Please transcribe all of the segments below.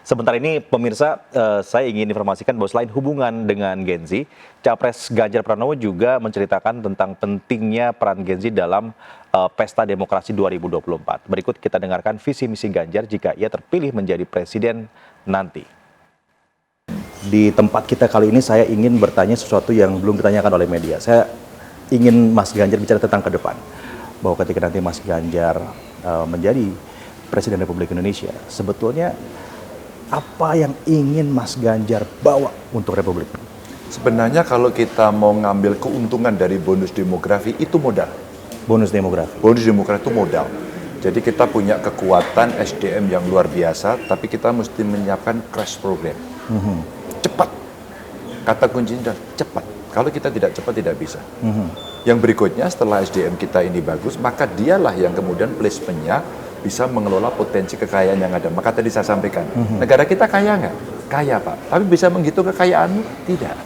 Sebentar ini pemirsa, saya ingin informasikan bahwa selain hubungan dengan Gen Z, Capres Ganjar Pranowo juga menceritakan tentang pentingnya peran Gen Z dalam Pesta Demokrasi 2024. Berikut kita dengarkan visi misi Ganjar jika ia terpilih menjadi presiden nanti. Di tempat kita kali ini saya ingin bertanya sesuatu yang belum ditanyakan oleh media. Saya ingin Mas Ganjar bicara tentang ke depan. Bahwa ketika nanti Mas Ganjar menjadi Presiden Republik Indonesia, sebetulnya apa yang ingin Mas Ganjar bawa untuk Republik? Sebenarnya kalau kita mau ngambil keuntungan dari bonus demografi, itu modal. Bonus demografi? Bonus demografi itu modal. Jadi kita punya kekuatan SDM yang luar biasa, tapi kita mesti menyiapkan crash program. Cepat. Kata kuncinya cepat. Kalau kita tidak cepat, tidak bisa. Yang berikutnya, setelah SDM kita ini bagus, maka dialah yang kemudian placementnya bisa mengelola potensi kekayaan yang ada. Maka tadi saya sampaikan, negara kita kaya nggak? Kaya, Pak. Tapi bisa menghitung kekayaanmu? Tidak.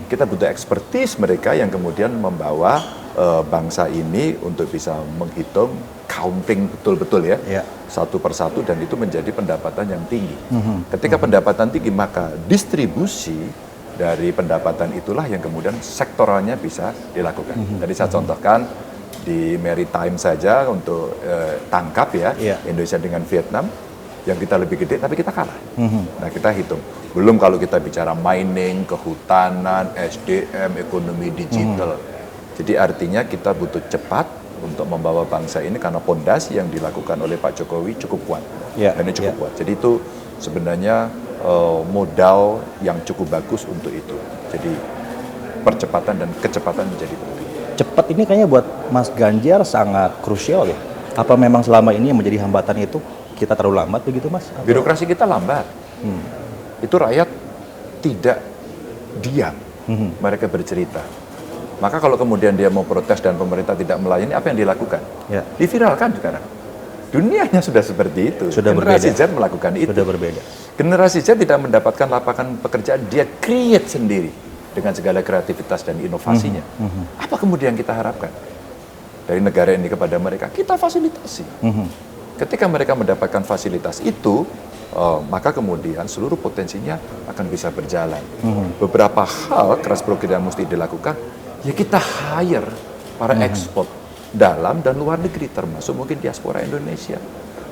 Kita butuh ekspertis mereka yang kemudian membawa bangsa ini untuk bisa menghitung, counting betul-betul ya, satu persatu, dan itu menjadi pendapatan yang tinggi. Ketika pendapatan tinggi, maka distribusi dari pendapatan itulah yang kemudian sektoralnya bisa dilakukan. Tadi saya contohkan, di maritime saja untuk tangkap ya, Indonesia dengan Vietnam, yang kita lebih gede tapi kita kalah. Nah kita hitung, belum kalau kita bicara mining, kehutanan, SDM, ekonomi digital. Jadi artinya kita butuh cepat untuk membawa bangsa ini karena pondasi yang dilakukan oleh Pak Jokowi cukup kuat. Dan ini cukup kuat. Jadi itu sebenarnya modal yang cukup bagus untuk itu. Jadi percepatan dan kecepatan menjadi penting. Cepat ini kayaknya buat Mas Ganjar sangat krusial ya. Apa memang selama ini yang menjadi hambatan itu kita terlalu lambat begitu Mas? Birokrasi kita lambat. Itu rakyat tidak diam. Mereka bercerita. Maka kalau kemudian dia mau protes dan pemerintah tidak melayani, apa yang dilakukan? Diviralkan sekarang. Dunianya sudah seperti itu. Sudah Generasi berbeda. Z melakukan itu. Sudah berbeda. Generasi Z tidak mendapatkan lapangan pekerjaan, dia create sendiri dengan segala kreativitas dan inovasinya. Apa kemudian kita harapkan dari negara ini kepada mereka? Kita fasilitasi. Ketika mereka mendapatkan fasilitas itu, maka kemudian seluruh potensinya akan bisa berjalan. Beberapa hal keras program yang mesti dilakukan, ya kita hire para ekspor dalam dan luar negeri, termasuk mungkin diaspora Indonesia.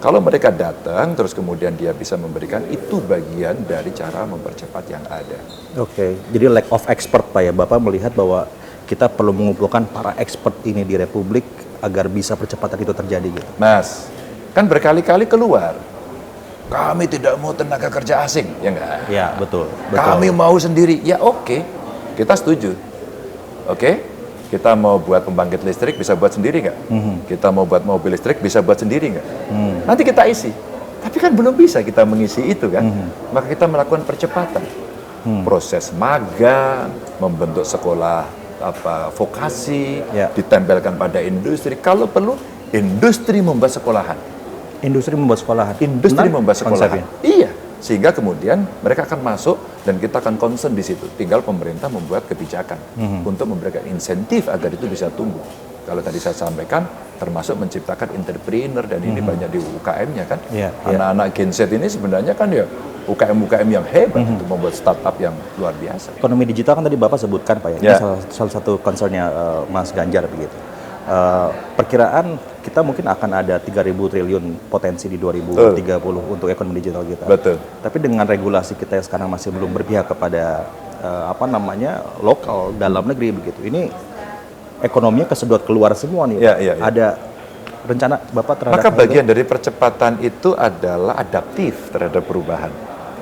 Kalau mereka datang, terus kemudian dia bisa memberikan, itu bagian dari cara mempercepat yang ada. Oke, jadi lack of expert Pak ya, Bapak melihat bahwa kita perlu mengumpulkan para expert ini di Republik agar bisa percepatan itu terjadi gitu. Mas, kan berkali-kali keluar, kami tidak mau tenaga kerja asing, ya enggak? Ya, betul. Kami mau sendiri, ya oke, kita setuju. Oke? Kita mau buat pembangkit listrik, bisa buat sendiri nggak? Kita mau buat mobil listrik, bisa buat sendiri nggak? Nanti kita isi. Tapi kan belum bisa kita mengisi itu kan? Maka kita melakukan percepatan. Proses magang, membentuk sekolah vokasi, ditempelkan pada industri. Kalau perlu, industri membuat sekolahan. Industri membuat sekolahan? Industri membuat sekolahan. Iya. Sehingga kemudian mereka akan masuk dan kita akan concern di situ. Tinggal pemerintah membuat kebijakan untuk memberikan insentif agar itu bisa tumbuh. Kalau tadi saya sampaikan, termasuk menciptakan entrepreneur dan ini banyak di UKM-nya kan. Anak-anak Gen Z ini sebenarnya kan ya UKM-UKM yang hebat untuk membuat startup yang luar biasa. Ekonomi digital kan tadi Bapak sebutkan Pak ya, ini salah satu concern-nya Mas Ganjar begitu. Perkiraan kita mungkin akan ada 3.000 triliun potensi di 2030 untuk ekonomi digital kita. Betul. Tapi dengan regulasi kita yang sekarang masih belum berpihak kepada lokal dalam negeri begitu. Ini ekonominya kesedot keluar semua nih. Ada rencana Bapak terhadap maka bagian dari percepatan itu adalah adaptif terhadap perubahan.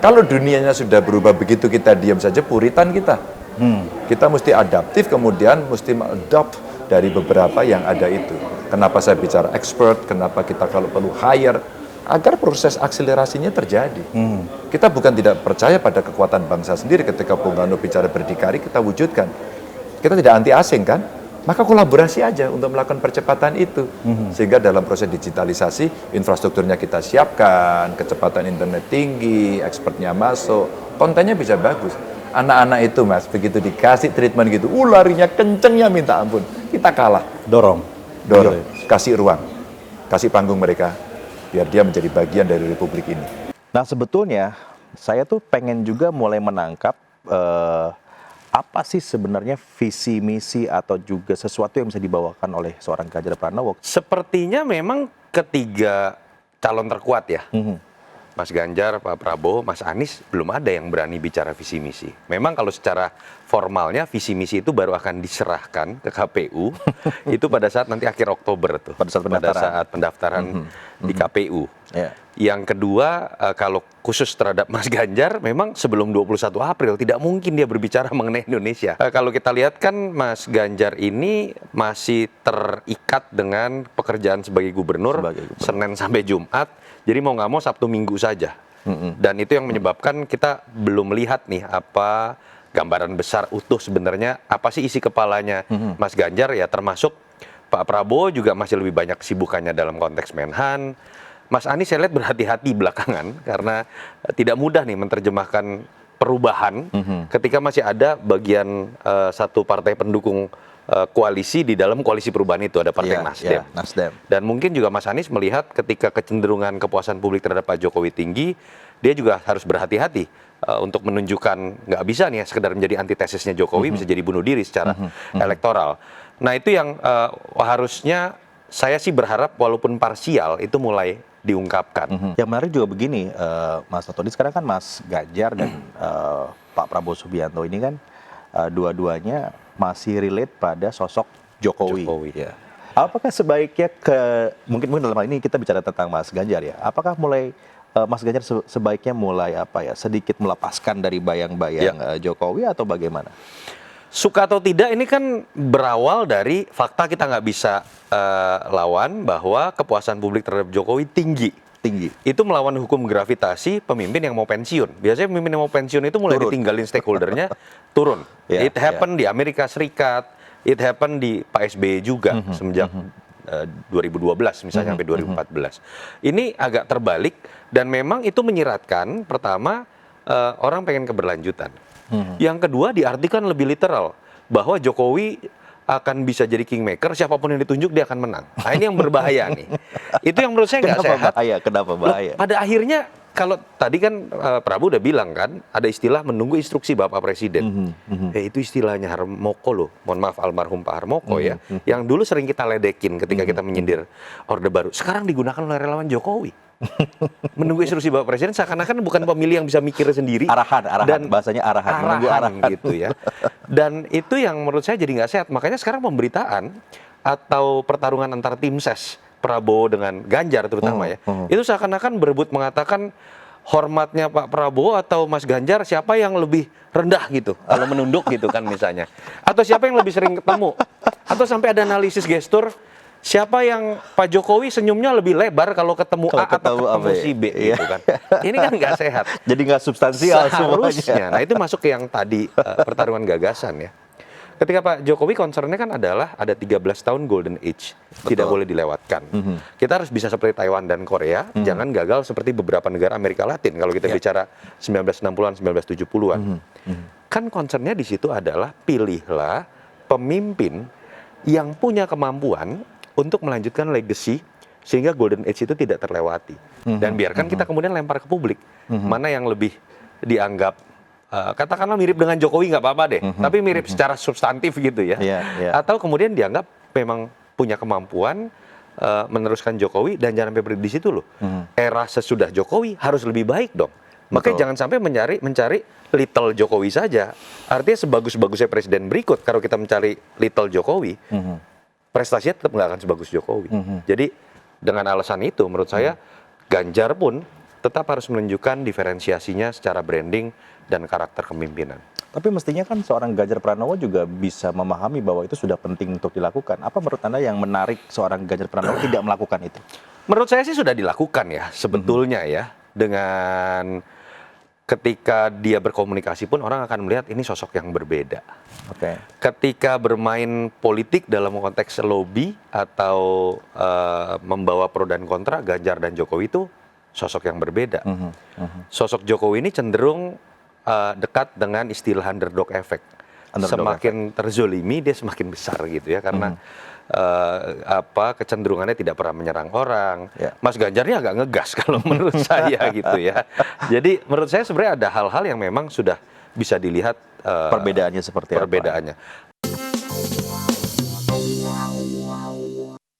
Kalau dunianya sudah berubah begitu kita diam saja, puritan kita. Kita mesti adaptif, kemudian mesti adopt dari beberapa yang ada itu. Kenapa saya bicara expert, kenapa kita kalau perlu hire, agar proses akselerasinya terjadi. Kita bukan tidak percaya pada kekuatan bangsa sendiri. Ketika Bung Karno bicara berdikari, kita wujudkan. Kita tidak anti asing kan? Maka kolaborasi aja untuk melakukan percepatan itu. Sehingga dalam proses digitalisasi, infrastrukturnya kita siapkan, kecepatan internet tinggi, expertnya masuk, kontennya bisa bagus. Anak-anak itu Mas, begitu dikasih treatment gitu, larinya kencengnya minta ampun. Kita kalah. Dorong. Kasih ruang, kasih panggung mereka. biar dia menjadi bagian dari republik ini. Nah, sebetulnya saya tuh pengen juga mulai menangkap apa sih sebenarnya visi misi atau juga sesuatu yang bisa dibawakan oleh seorang Ganjar Pranowo. Sepertinya memang ketiga calon terkuat ya. Mhm. Mas Ganjar, Pak Prabowo, Mas Anies, belum ada yang berani bicara visi misi. Memang kalau secara formalnya visi misi itu baru akan diserahkan ke KPU itu pada saat nanti akhir Oktober tuh. Pada saat pendaftaran. saat pendaftaran di KPU. Ya. Yang kedua, kalau khusus terhadap Mas Ganjar, memang sebelum 21 April tidak mungkin dia berbicara mengenai Indonesia. Kalau kita lihat kan Mas Ganjar ini masih terikat dengan pekerjaan sebagai gubernur, Senin sampai Jumat. Jadi mau nggak mau Sabtu Minggu saja. Dan itu yang menyebabkan kita belum melihat nih apa gambaran besar utuh sebenarnya apa sih isi kepalanya Mas Ganjar ya, termasuk Pak Prabowo juga masih lebih banyak kesibukannya dalam konteks Menhan. Mas Anies saya lihat berhati-hati belakangan karena tidak mudah nih menerjemahkan perubahan ketika masih ada bagian satu partai pendukung koalisi di dalam koalisi perubahan itu, ada partai Nasdem. Nasdem. Dan mungkin juga Mas Anies melihat ketika kecenderungan kepuasan publik terhadap Pak Jokowi tinggi, dia juga harus berhati-hati untuk menunjukkan nggak bisa nih ya, sekedar menjadi antitesisnya Jokowi, bisa jadi bunuh diri secara elektoral. Nah itu yang harusnya saya sih berharap walaupun parsial itu mulai diungkapkan. Yang menarik juga begini, Mas Antoni, sekarang kan Mas Ganjar dan Pak Prabowo Subianto ini kan dua-duanya masih relate pada sosok Jokowi. Ya. Apakah sebaiknya mungkin dalam hal ini kita bicara tentang Mas Ganjar ya, apakah mulai Mas Ganjar sebaiknya mulai sedikit melepaskan dari bayang-bayang Jokowi atau bagaimana? Suka atau tidak ini kan berawal dari fakta kita nggak bisa lawan bahwa kepuasan publik terhadap Jokowi tinggi. Itu melawan hukum gravitasi pemimpin yang mau pensiun. Biasanya pemimpin yang mau pensiun itu mulai ditinggalin stakeholdernya, turun. It happen di Amerika Serikat, it happen di Pak SBY juga semenjak 2012 misalnya sampai 2014. Ini agak terbalik dan memang itu menyiratkan pertama orang pengen keberlanjutan. Yang kedua diartikan lebih literal bahwa Jokowi akan bisa jadi kingmaker, siapapun yang ditunjuk dia akan menang. Nah ini yang berbahaya nih. Itu yang menurut saya nggak sehat. Kenapa bahaya? Pada akhirnya kalau tadi kan Prabu udah bilang kan ada istilah menunggu instruksi Bapak Presiden. Itu istilahnya Harmoko loh. Mohon maaf almarhum Pak Harmoko ya. Yang dulu sering kita ledekin ketika kita menyindir Orde Baru. Sekarang digunakan oleh relawan Jokowi. Menunggu instruksi Bapak Presiden seakan-akan bukan pemilih yang bisa mikir sendiri. Arahan, dan bahasanya menunggu arahan gitu ya. Dan itu yang menurut saya jadi nggak sehat. Makanya sekarang pemberitaan atau pertarungan antar tim ses Prabowo dengan Ganjar terutama itu seakan-akan berebut mengatakan hormatnya Pak Prabowo atau Mas Ganjar siapa yang lebih rendah gitu kalau menunduk gitu kan misalnya, atau siapa yang lebih sering ketemu, atau sampai ada analisis gestur siapa yang Pak Jokowi senyumnya lebih lebar kalau ketemu A atau ketemu si B gitu kan. Ini kan nggak sehat. Jadi nggak substansial seharusnya. Nah itu masuk ke yang tadi pertarungan gagasan ya. Ketika Pak Jokowi concernnya kan adalah ada 13 tahun golden age. Tidak boleh dilewatkan. Kita harus bisa seperti Taiwan dan Korea, jangan gagal seperti beberapa negara Amerika Latin kalau kita bicara 1960-an, 1970-an. Kan concernnya di situ adalah pilihlah pemimpin yang punya kemampuan untuk melanjutkan legacy sehingga golden age itu tidak terlewati. Dan biarkan kita kemudian lempar ke publik. Mana yang lebih dianggap katakanlah mirip dengan Jokowi nggak apa-apa deh, tapi mirip secara substantif gitu ya. Atau kemudian dianggap memang punya kemampuan meneruskan Jokowi dan jangan sampai berhenti di situ loh. Era sesudah Jokowi harus lebih baik dong. Makanya jangan sampai mencari little Jokowi saja. Artinya sebagus-bagusnya presiden berikut kalau kita mencari little Jokowi, prestasinya tetap nggak akan sebagus Jokowi. Jadi dengan alasan itu menurut saya Ganjar pun tetap harus menunjukkan diferensiasinya secara branding dan karakter kepemimpinan. Tapi mestinya kan seorang Ganjar Pranowo juga bisa memahami bahwa itu sudah penting untuk dilakukan. Apa menurut Anda yang menarik seorang Ganjar Pranowo tidak melakukan itu? Menurut saya sih sudah dilakukan ya sebetulnya ya. Dengan ketika dia berkomunikasi pun orang akan melihat ini sosok yang berbeda. Ketika bermain politik dalam konteks lobby atau membawa pro dan kontra, Ganjar dan Jokowi itu sosok yang berbeda. Sosok Jokowi ini cenderung dekat dengan istilah underdog effect. Semakin terzolimi dia semakin besar gitu ya, karena kecenderungannya tidak pernah menyerang orang. Ya. Mas Ganjarnya agak ngegas kalau menurut saya gitu ya. Jadi menurut saya sebenarnya ada hal-hal yang memang sudah bisa dilihat Perbedaannya seperti apa? perbedaannya.